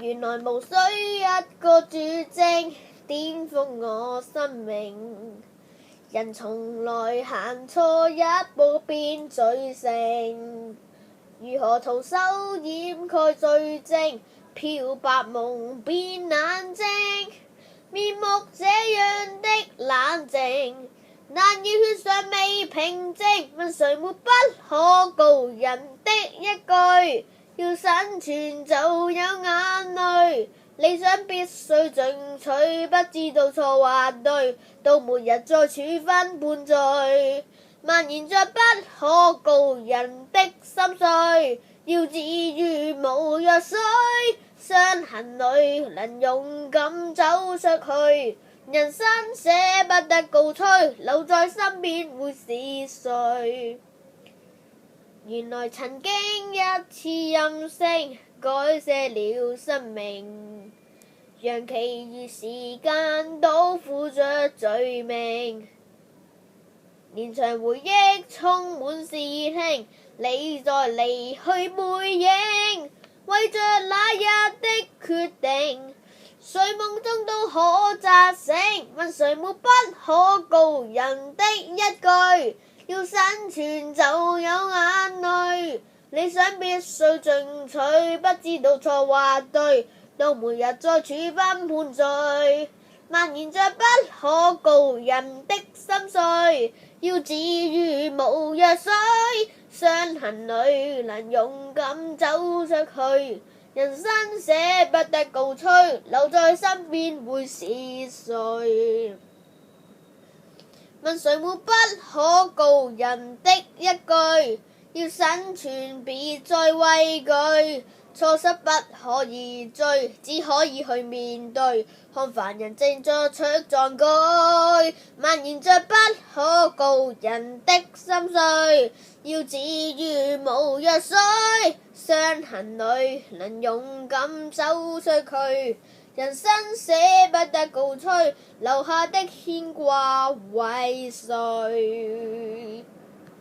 原來無需一個主證顛覆我生命，人從來行錯一步便罪成，如何徒手掩蓋罪證，漂白夢變冷靜，面目這樣的冷靜，難以血尚未平靜，問誰沒不可告人的一句，要生存就有眼淚，理想必須進取，不知道錯或對，到末日再處分判罪，蔓延着不可告人的心碎，要治癒無藥水，傷痕裏能勇敢走出去，人生捨不得告吹，留在身邊會是誰？原來曾經一次任性，改寫了生命，讓其餘時間都負着罪名。連場回憶充滿是興，你在離去背影，為着那日的決定，睡夢中都可扎醒，問誰沒不可告人的一句，要生存就有眼淚，理想必須進取，不知道錯或對，到末日再處分判罪，蔓延着不可告人的心碎，要治癒無藥水，傷痕裏能勇敢走出去，人生捨不得告吹，留在身邊會是誰？問誰沒不可告人的一句，要生存別再畏懼，錯失不可以追，只可以去面對，看凡人正作出壯舉，蔓延着不可告人的心碎，要治癒無藥水，傷痕裏能勇敢走出去，人生捨不得告吹，留下的牽掛為誰？